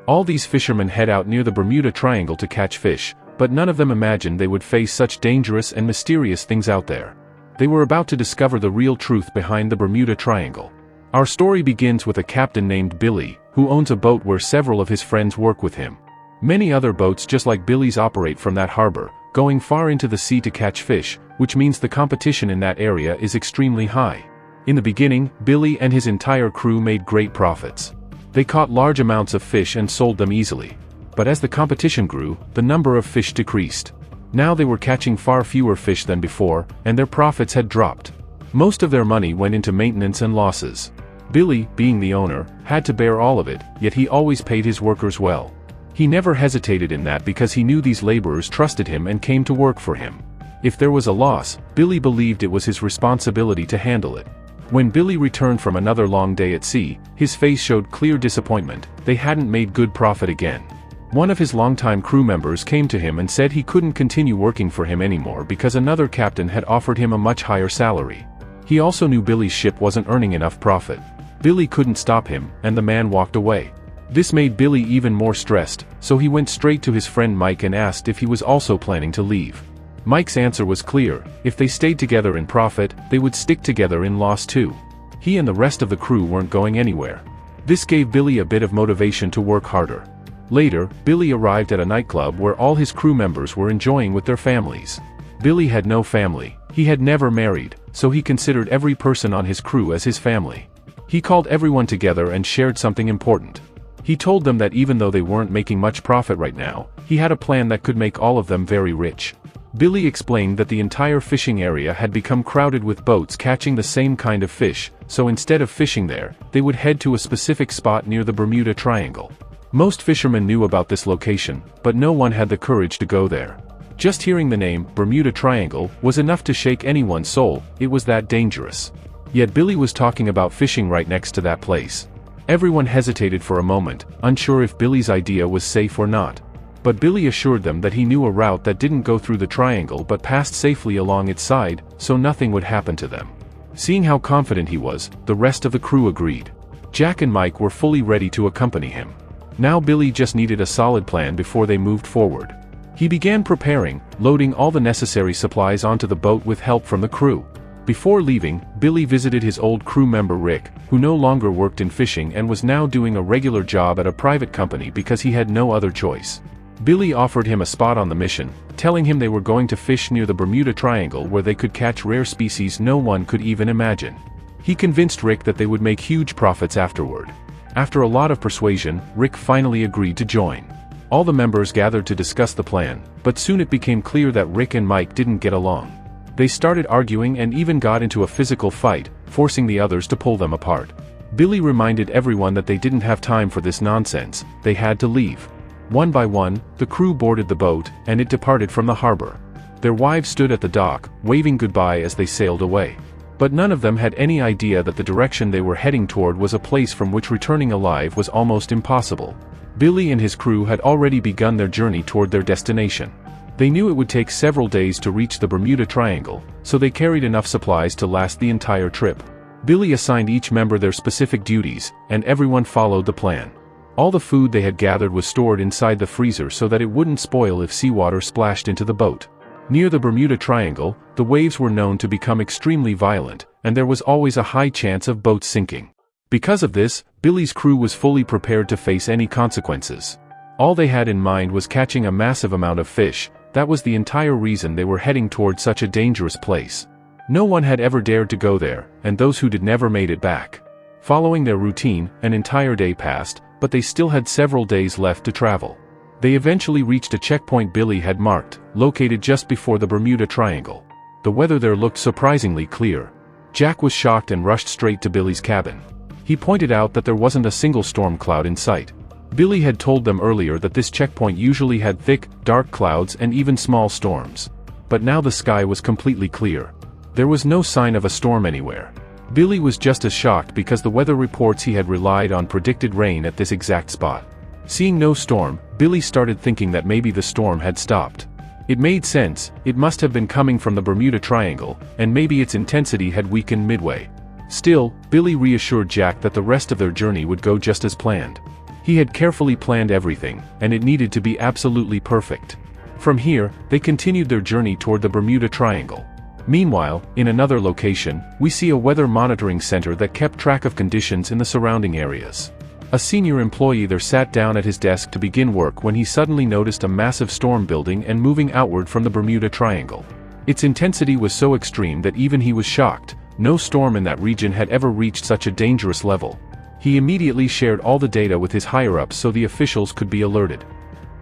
All these fishermen head out near the Bermuda Triangle to catch fish, but none of them imagined they would face such dangerous and mysterious things out there. They were about to discover the real truth behind the Bermuda Triangle. Our story begins with a captain named Billy, who owns a boat where several of his friends work with him. Many other boats just like Billy's operate from that harbor, going far into the sea to catch fish, which means the competition in that area is extremely high. In the beginning, Billy and his entire crew made great profits. They caught large amounts of fish and sold them easily. But as the competition grew, the number of fish decreased. Now they were catching far fewer fish than before, and their profits had dropped. Most of their money went into maintenance and losses. Billy, being the owner, had to bear all of it, yet he always paid his workers well. He never hesitated in that because he knew these laborers trusted him and came to work for him. If there was a loss, Billy believed it was his responsibility to handle it. When Billy returned from another long day at sea, his face showed clear disappointment. They hadn't made good profit again. One of his longtime crew members came to him and said he couldn't continue working for him anymore because another captain had offered him a much higher salary. He also knew Billy's ship wasn't earning enough profit. Billy couldn't stop him, and the man walked away. This made Billy even more stressed, so he went straight to his friend Mike and asked if he was also planning to leave. Mike's answer was clear: if they stayed together in profit, they would stick together in loss too. He and the rest of the crew weren't going anywhere. This gave Billy a bit of motivation to work harder. Later, Billy arrived at a nightclub where all his crew members were enjoying with their families. Billy had no family. He had never married, so he considered every person on his crew as his family. He called everyone together and shared something important. He told them that even though they weren't making much profit right now, he had a plan that could make all of them very rich. Billy explained that the entire fishing area had become crowded with boats catching the same kind of fish, so instead of fishing there, they would head to a specific spot near the Bermuda Triangle. Most fishermen knew about this location, but no one had the courage to go there. Just hearing the name, Bermuda Triangle, was enough to shake anyone's soul. It was that dangerous. Yet Billy was talking about fishing right next to that place. Everyone hesitated for a moment, unsure if Billy's idea was safe or not. But Billy assured them that he knew a route that didn't go through the triangle but passed safely along its side, so nothing would happen to them. Seeing how confident he was, the rest of the crew agreed. Jack and Mike were fully ready to accompany him. Now Billy just needed a solid plan before they moved forward. He began preparing, loading all the necessary supplies onto the boat with help from the crew. Before leaving, Billy visited his old crew member Rick, who no longer worked in fishing and was now doing a regular job at a private company because he had no other choice. Billy offered him a spot on the mission, telling him they were going to fish near the Bermuda Triangle where they could catch rare species no one could even imagine. He convinced Rick that they would make huge profits afterward. After a lot of persuasion, Rick finally agreed to join. All the members gathered to discuss the plan, but soon it became clear that Rick and Mike didn't get along. They started arguing and even got into a physical fight, forcing the others to pull them apart. Billy reminded everyone that they didn't have time for this nonsense. They had to leave. One by one, the crew boarded the boat, and it departed from the harbor. Their wives stood at the dock, waving goodbye as they sailed away. But none of them had any idea that the direction they were heading toward was a place from which returning alive was almost impossible. Billy and his crew had already begun their journey toward their destination. They knew it would take several days to reach the Bermuda Triangle, so they carried enough supplies to last the entire trip. Billy assigned each member their specific duties, and everyone followed the plan. All the food they had gathered was stored inside the freezer so that it wouldn't spoil if seawater splashed into the boat. Near the Bermuda Triangle, the waves were known to become extremely violent, and there was always a high chance of boats sinking. Because of this, Billy's crew was fully prepared to face any consequences. All they had in mind was catching a massive amount of fish. That was the entire reason they were heading toward such a dangerous place. No one had ever dared to go there, and those who did never made it back. Following their routine, an entire day passed, but they still had several days left to travel. They eventually reached a checkpoint Billy had marked, located just before the Bermuda Triangle. The weather there looked surprisingly clear. Jack was shocked and rushed straight to Billy's cabin. He pointed out that there wasn't a single storm cloud in sight. Billy had told them earlier that this checkpoint usually had thick, dark clouds and even small storms. But now the sky was completely clear. There was no sign of a storm anywhere. Billy was just as shocked because the weather reports he had relied on predicted rain at this exact spot. Seeing no storm, Billy started thinking that maybe the storm had stopped. It made sense. It must have been coming from the Bermuda Triangle, and maybe its intensity had weakened midway. Still, Billy reassured Jack that the rest of their journey would go just as planned. He had carefully planned everything, and it needed to be absolutely perfect. From here, they continued their journey toward the Bermuda Triangle. Meanwhile, in another location, we see a weather monitoring center that kept track of conditions in the surrounding areas. A senior employee there sat down at his desk to begin work when he suddenly noticed a massive storm building and moving outward from the Bermuda Triangle. Its intensity was so extreme that even he was shocked. No storm in that region had ever reached such a dangerous level. He immediately shared all the data with his higher-ups so the officials could be alerted.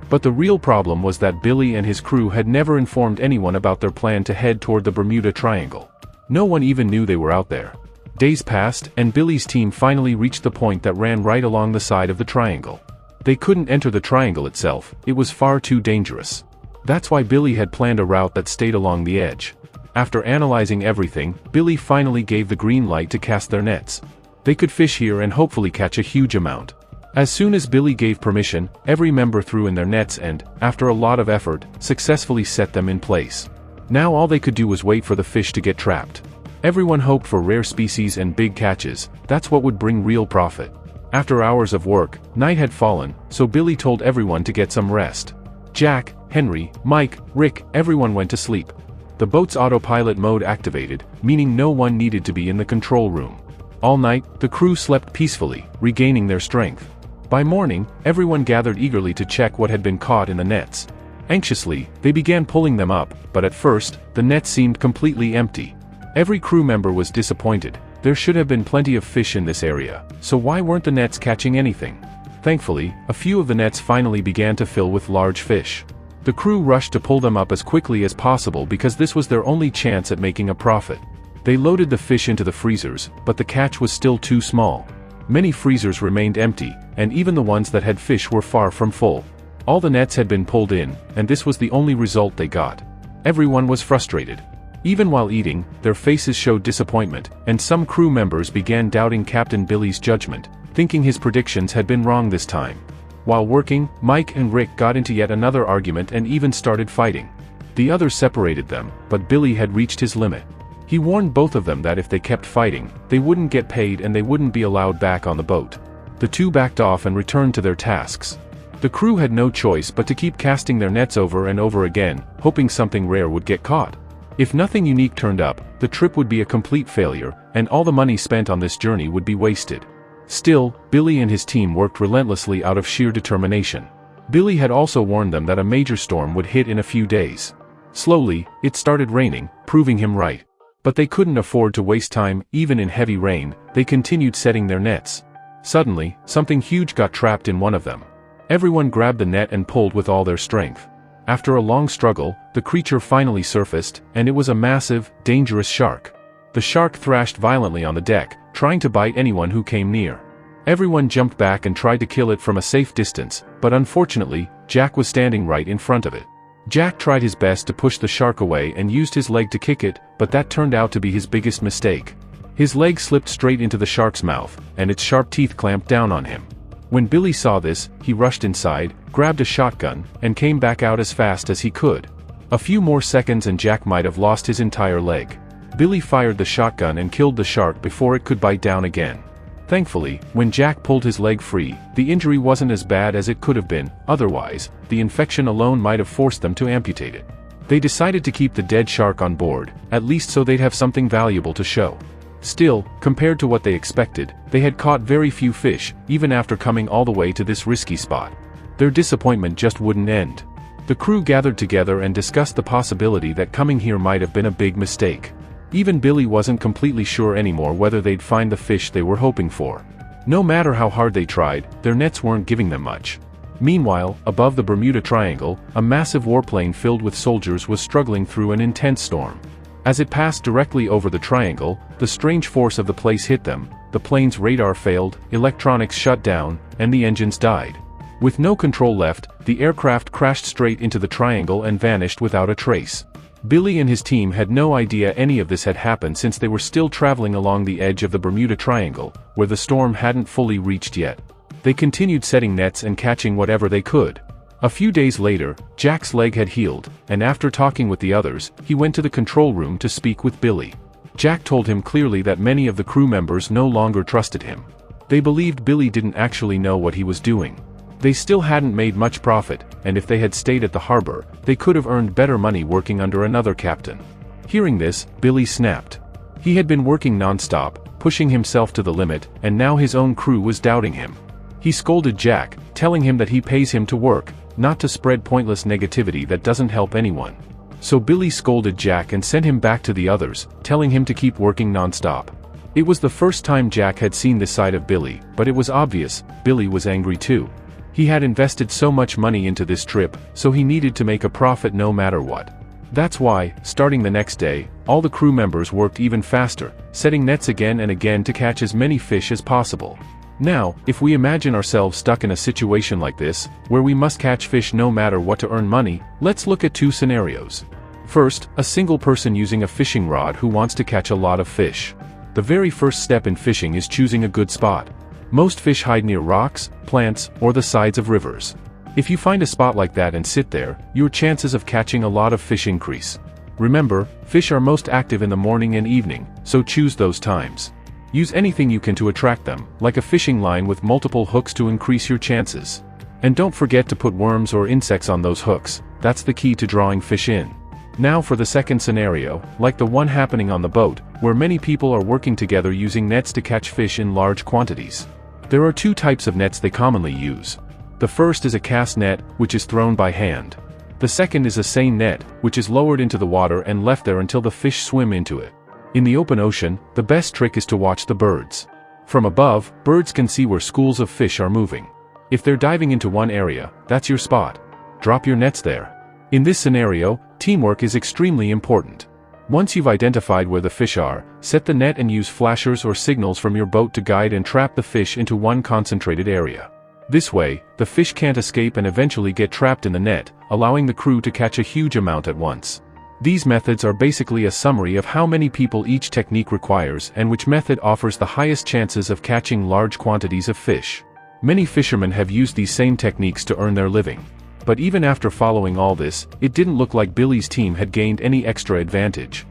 But the real problem was that Billy and his crew had never informed anyone about their plan to head toward the Bermuda Triangle. No one even knew they were out there. Days passed, and Billy's team finally reached the point that ran right along the side of the triangle. They couldn't enter the triangle itself, it was far too dangerous. That's why Billy had planned a route that stayed along the edge. After analyzing everything, Billy finally gave the green light to cast their nets. They could fish here and hopefully catch a huge amount. As soon as Billy gave permission, every member threw in their nets and, after a lot of effort, successfully set them in place. Now all they could do was wait for the fish to get trapped. Everyone hoped for rare species and big catches, that's what would bring real profit. After hours of work, night had fallen, so Billy told everyone to get some rest. Jack, Henry, Mike, Rick, everyone went to sleep. The boat's autopilot mode activated, meaning no one needed to be in the control room. All night, the crew slept peacefully, regaining their strength. By morning, everyone gathered eagerly to check what had been caught in the nets. Anxiously, they began pulling them up, but at first, the nets seemed completely empty. Every crew member was disappointed. There should have been plenty of fish in this area, so why weren't the nets catching anything? Thankfully, a few of the nets finally began to fill with large fish. The crew rushed to pull them up as quickly as possible because this was their only chance at making a profit. They loaded the fish into the freezers, but the catch was still too small. Many freezers remained empty, and even the ones that had fish were far from full. All the nets had been pulled in, and this was the only result they got. Everyone was frustrated. Even while eating, their faces showed disappointment, and some crew members began doubting Captain Billy's judgment, thinking his predictions had been wrong this time. While working, Mike and Rick got into yet another argument and even started fighting. The others separated them, but Billy had reached his limit. He warned both of them that if they kept fighting, they wouldn't get paid and they wouldn't be allowed back on the boat. The two backed off and returned to their tasks. The crew had no choice but to keep casting their nets over and over again, hoping something rare would get caught. If nothing unique turned up, the trip would be a complete failure, and all the money spent on this journey would be wasted. Still, Billy and his team worked relentlessly out of sheer determination. Billy had also warned them that a major storm would hit in a few days. Slowly, it started raining, proving him right. But they couldn't afford to waste time, even in heavy rain. They continued setting their nets. Suddenly, something huge got trapped in one of them. Everyone grabbed the net and pulled with all their strength. After a long struggle, the creature finally surfaced, and it was a massive, dangerous shark. The shark thrashed violently on the deck, trying to bite anyone who came near. Everyone jumped back and tried to kill it from a safe distance, but unfortunately, Jack was standing right in front of it. Jack tried his best to push the shark away and used his leg to kick it, but that turned out to be his biggest mistake. His leg slipped straight into the shark's mouth, and its sharp teeth clamped down on him. When Billy saw this, he rushed inside, grabbed a shotgun, and came back out as fast as he could. A few more seconds and Jack might have lost his entire leg. Billy fired the shotgun and killed the shark before it could bite down again. Thankfully, when Jack pulled his leg free, the injury wasn't as bad as it could have been. Otherwise, the infection alone might have forced them to amputate it. They decided to keep the dead shark on board, at least so they'd have something valuable to show. Still, compared to what they expected, they had caught very few fish, even after coming all the way to this risky spot. Their disappointment just wouldn't end. The crew gathered together and discussed the possibility that coming here might have been a big mistake. Even Billy wasn't completely sure anymore whether they'd find the fish they were hoping for. No matter how hard they tried, their nets weren't giving them much. Meanwhile, above the Bermuda Triangle, a massive warplane filled with soldiers was struggling through an intense storm. As it passed directly over the triangle, the strange force of the place hit them, the plane's radar failed, electronics shut down, and the engines died. With no control left, the aircraft crashed straight into the triangle and vanished without a trace. Billy and his team had no idea any of this had happened since they were still traveling along the edge of the Bermuda Triangle, where the storm hadn't fully reached yet. They continued setting nets and catching whatever they could. A few days later, Jack's leg had healed, and after talking with the others, he went to the control room to speak with Billy. Jack told him clearly that many of the crew members no longer trusted him. They believed Billy didn't actually know what he was doing. They still hadn't made much profit, and if they had stayed at the harbor, they could have earned better money working under another captain. Hearing this, Billy snapped. He had been working non-stop, pushing himself to the limit, and now his own crew was doubting him. He scolded Jack, telling him that he pays him to work, not to spread pointless negativity that doesn't help anyone. So Billy scolded Jack and sent him back to the others, telling him to keep working non-stop. It was the first time Jack had seen this side of Billy, but it was obvious, Billy was angry too. He had invested so much money into this trip, so he needed to make a profit no matter what. That's why, starting the next day, all the crew members worked even faster, setting nets again and again to catch as many fish as possible. Now, if we imagine ourselves stuck in a situation like this, where we must catch fish no matter what to earn money, let's look at two scenarios. First, a single person using a fishing rod who wants to catch a lot of fish. The very first step in fishing is choosing a good spot. Most fish hide near rocks, plants, or the sides of rivers. If you find a spot like that and sit there, your chances of catching a lot of fish increase. Remember, fish are most active in the morning and evening, so choose those times. Use anything you can to attract them, like a fishing line with multiple hooks to increase your chances. And don't forget to put worms or insects on those hooks, that's the key to drawing fish in. Now for the second scenario, like the one happening on the boat, where many people are working together using nets to catch fish in large quantities. There are two types of nets they commonly use. The first is a cast net, which is thrown by hand. The second is a seine net, which is lowered into the water and left there until the fish swim into it. In the open ocean, the best trick is to watch the birds. From above, birds can see where schools of fish are moving. If they're diving into one area, that's your spot. Drop your nets there. In this scenario, teamwork is extremely important. Once you've identified where the fish are, set the net and use flashers or signals from your boat to guide and trap the fish into one concentrated area. This way, the fish can't escape and eventually get trapped in the net, allowing the crew to catch a huge amount at once. These methods are basically a summary of how many people each technique requires and which method offers the highest chances of catching large quantities of fish. Many fishermen have used these same techniques to earn their living. But even after following all this, it didn't look like Billy's team had gained any extra advantage.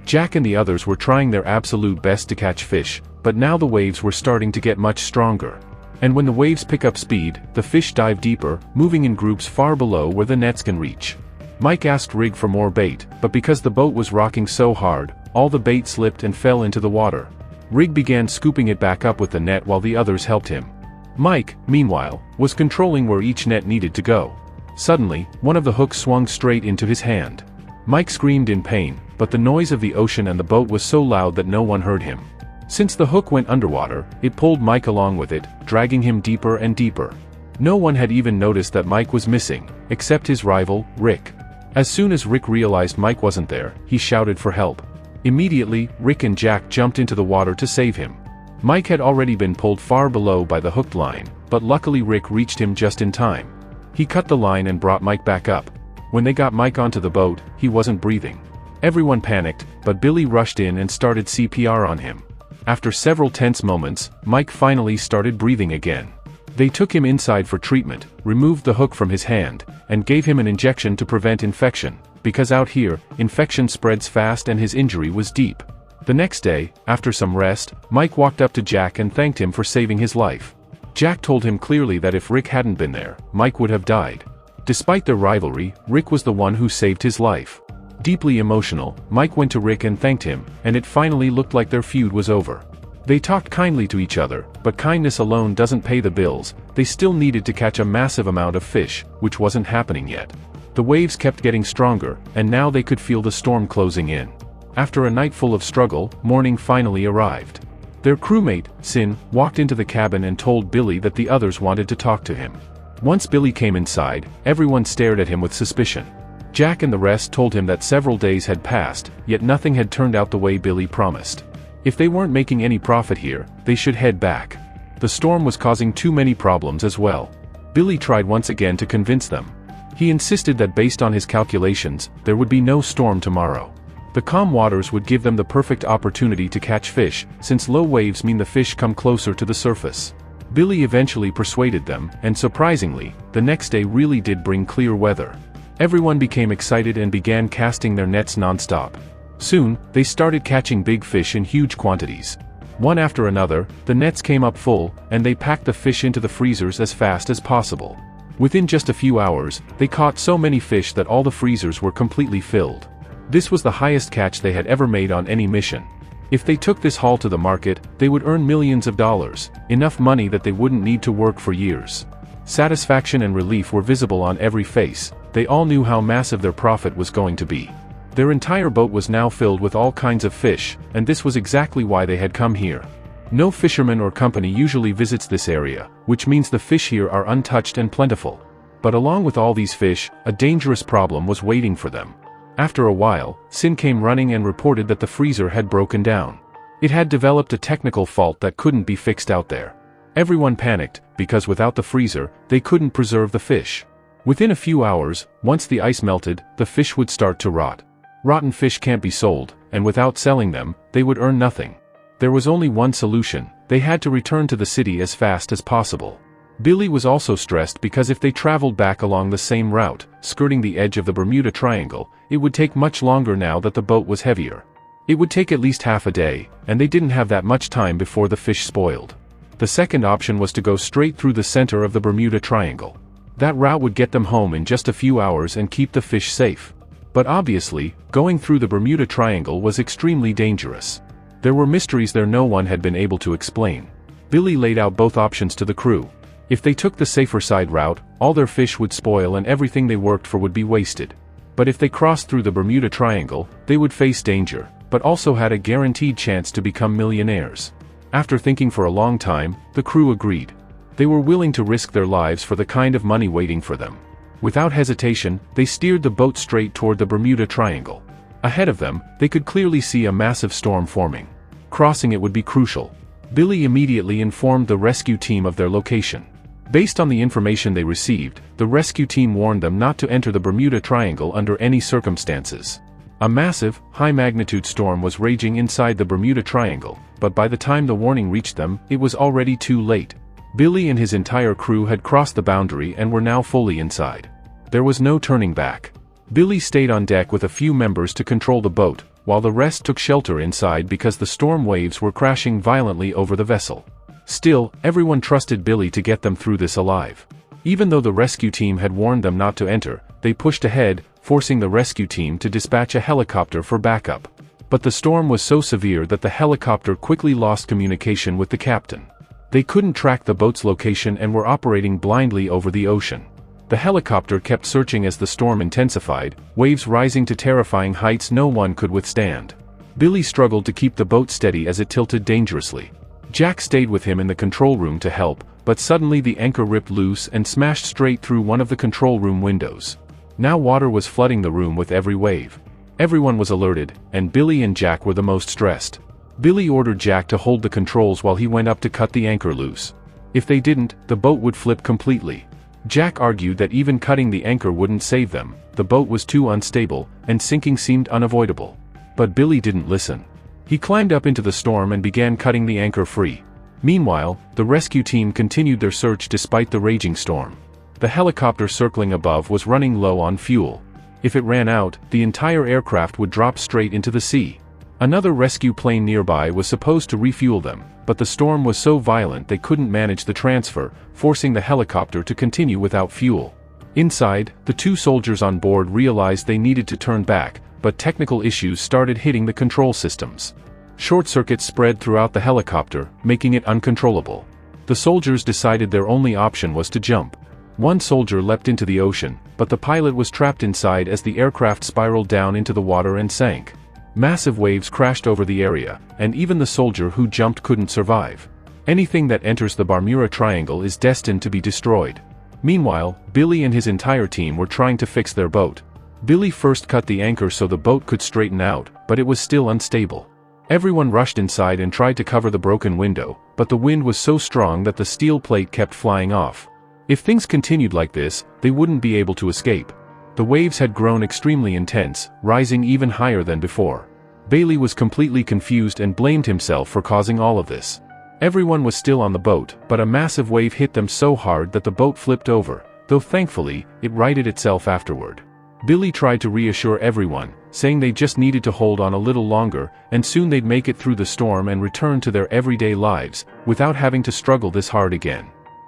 Jack and the others were trying their absolute best to catch fish, but now the waves were starting to get much stronger. And when the waves pick up speed, the fish dive deeper, moving in groups far below where the nets can reach. Mike asked Rig for more bait, but because the boat was rocking so hard, all the bait slipped and fell into the water. Rig began scooping it back up with the net while the others helped him. Mike, meanwhile, was controlling where each net needed to go. Suddenly, one of the hooks swung straight into his hand. Mike screamed in pain, but the noise of the ocean and the boat was so loud that no one heard him. Since the hook went underwater, it pulled Mike along with it, dragging him deeper and deeper. No one had even noticed that Mike was missing, except his rival, Rick. As soon as Rick realized Mike wasn't there, he shouted for help. Immediately, Rick and Jack jumped into the water to save him. Mike had already been pulled far below by the hooked line, but luckily Rick reached him just in time. He cut the line and brought Mike back up. When they got Mike onto the boat, he wasn't breathing. Everyone panicked, but Billy rushed in and started CPR on him. After several tense moments, Mike finally started breathing again. They took him inside for treatment, removed the hook from his hand, and gave him an injection to prevent infection, because out here, infection spreads fast and his injury was deep. The next day, after some rest, Mike walked up to Jack and thanked him for saving his life. Jack told him clearly that if Rick hadn't been there, Mike would have died. Despite their rivalry, Rick was the one who saved his life. Deeply emotional, Mike went to Rick and thanked him, and it finally looked like their feud was over. They talked kindly to each other, but kindness alone doesn't pay the bills. They still needed to catch a massive amount of fish, which wasn't happening yet. The waves kept getting stronger, and now they could feel the storm closing in. After a night full of struggle, morning finally arrived. Their crewmate, Sin, walked into the cabin and told Billy that the others wanted to talk to him. Once Billy came inside, everyone stared at him with suspicion. Jack and the rest told him that several days had passed, yet nothing had turned out the way Billy promised. If they weren't making any profit here, they should head back. The storm was causing too many problems as well. Billy tried once again to convince them. He insisted that based on his calculations, there would be no storm tomorrow. The calm waters would give them the perfect opportunity to catch fish, since low waves mean the fish come closer to the surface. Billy eventually persuaded them, and surprisingly, the next day really did bring clear weather. Everyone became excited and began casting their nets non-stop. Soon, they started catching big fish in huge quantities. One after another, the nets came up full, and they packed the fish into the freezers as fast as possible. Within just a few hours, they caught so many fish that all the freezers were completely filled. This was the highest catch they had ever made on any mission. If they took this haul to the market, they would earn millions of dollars, enough money that they wouldn't need to work for years. Satisfaction and relief were visible on every face. They all knew how massive their profit was going to be. Their entire boat was now filled with all kinds of fish, and this was exactly why they had come here. No fisherman or company usually visits this area, which means the fish here are untouched and plentiful. But along with all these fish, a dangerous problem was waiting for them. After a while, Sin came running and reported that the freezer had broken down. It had developed a technical fault that couldn't be fixed out there. Everyone panicked, because without the freezer, they couldn't preserve the fish. Within a few hours, once the ice melted, the fish would start to rot. Rotten fish can't be sold, and without selling them, they would earn nothing. There was only one solution: they had to return to the city as fast as possible. Billy was also stressed because if they traveled back along the same route, skirting the edge of the Bermuda Triangle, it would take much longer now that the boat was heavier. It would take at least half a day, and they didn't have that much time before the fish spoiled. The second option was to go straight through the center of the Bermuda Triangle. That route would get them home in just a few hours and keep the fish safe. But obviously, going through the Bermuda Triangle was extremely dangerous. There were mysteries there no one had been able to explain. Billy laid out both options to the crew. If they took the safer side route, all their fish would spoil and everything they worked for would be wasted. But if they crossed through the Bermuda Triangle, they would face danger, but also had a guaranteed chance to become millionaires. After thinking for a long time, the crew agreed. They were willing to risk their lives for the kind of money waiting for them. Without hesitation, they steered the boat straight toward the Bermuda Triangle. Ahead of them, they could clearly see a massive storm forming. Crossing it would be crucial. Billy immediately informed the rescue team of their location. Based on the information they received, the rescue team warned them not to enter the Bermuda Triangle under any circumstances. A massive, high-magnitude storm was raging inside the Bermuda Triangle, but by the time the warning reached them, it was already too late. Billy and his entire crew had crossed the boundary and were now fully inside. There was no turning back. Billy stayed on deck with a few members to control the boat, while the rest took shelter inside because the storm waves were crashing violently over the vessel. Still, everyone trusted Billy to get them through this alive. Even though the rescue team had warned them not to enter, they pushed ahead, forcing the rescue team to dispatch a helicopter for backup. But the storm was so severe that the helicopter quickly lost communication with the captain. They couldn't track the boat's location and were operating blindly over the ocean. The helicopter kept searching as the storm intensified, waves rising to terrifying heights no one could withstand. Billy struggled to keep the boat steady as it tilted dangerously. Jack stayed with him in the control room to help, but suddenly the anchor ripped loose and smashed straight through one of the control room windows. Now water was flooding the room with every wave. Everyone was alerted, and Billy and Jack were the most stressed. Billy ordered Jack to hold the controls while he went up to cut the anchor loose. If they didn't, the boat would flip completely. Jack argued that even cutting the anchor wouldn't save them, the boat was too unstable, and sinking seemed unavoidable. But Billy didn't listen. He climbed up into the storm and began cutting the anchor free. Meanwhile, the rescue team continued their search despite the raging storm. The helicopter circling above was running low on fuel. If it ran out, the entire aircraft would drop straight into the sea. Another rescue plane nearby was supposed to refuel them, but the storm was so violent they couldn't manage the transfer, forcing the helicopter to continue without fuel. Inside, the two soldiers on board realized they needed to turn back, but technical issues started hitting the control systems. Short circuits spread throughout the helicopter, making it uncontrollable. The soldiers decided their only option was to jump. One soldier leapt into the ocean, but the pilot was trapped inside as the aircraft spiraled down into the water and sank. Massive waves crashed over the area, and even the soldier who jumped couldn't survive. Anything that enters the Bermuda Triangle is destined to be destroyed. Meanwhile, Billy and his entire team were trying to fix their boat. Billy first cut the anchor so the boat could straighten out, but it was still unstable. Everyone rushed inside and tried to cover the broken window, but the wind was so strong that the steel plate kept flying off. If things continued like this, they wouldn't be able to escape. The waves had grown extremely intense, rising even higher than before. Bailey was completely confused and blamed himself for causing all of this. Everyone was still on the boat, but a massive wave hit them so hard that the boat flipped over, though thankfully, it righted itself afterward. Billy tried to reassure everyone, saying they just needed to hold on a little longer, and soon they'd make it through the storm and return to their everyday lives, without having to struggle this hard again.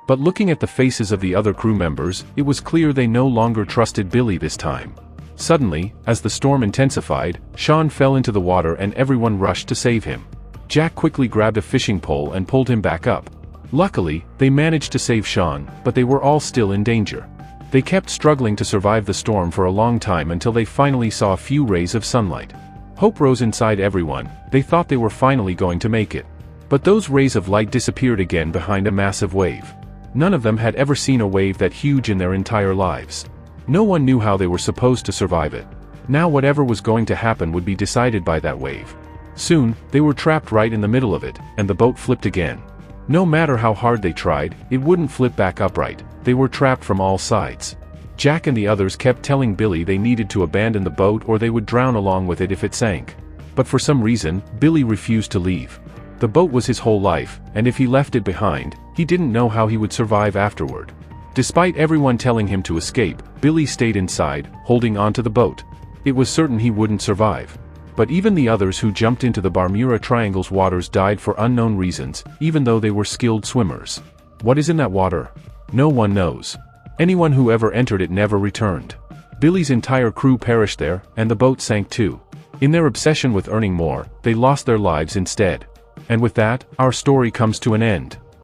But looking at the faces of the other crew members, it was clear they no longer trusted Billy this time. Suddenly, as the storm intensified, Sean fell into the water and everyone rushed to save him. Jack quickly grabbed a fishing pole and pulled him back up. Luckily, they managed to save Sean, but they were all still in danger. They kept struggling to survive the storm for a long time until they finally saw a few rays of sunlight. Hope rose inside everyone. They thought they were finally going to make it. But those rays of light disappeared again behind a massive wave. None of them had ever seen a wave that huge in their entire lives. No one knew how they were supposed to survive it. Now whatever was going to happen would be decided by that wave. Soon, they were trapped right in the middle of it, and the boat flipped again. No matter how hard they tried, it wouldn't flip back upright. They were trapped from all sides. Jack and the others kept telling Billy they needed to abandon the boat or they would drown along with it if it sank. But for some reason, Billy refused to leave. The boat was his whole life, and if he left it behind, he didn't know how he would survive afterward. Despite everyone telling him to escape, Billy stayed inside, holding onto the boat. It was certain he wouldn't survive. But even the others who jumped into the Bermuda Triangle's waters died for unknown reasons, even though they were skilled swimmers. What is in that water? No one knows. Anyone who ever entered it never returned. Billy's entire crew perished there, and the boat sank too. In their obsession with earning more, they lost their lives instead. And with that, our story comes to an end.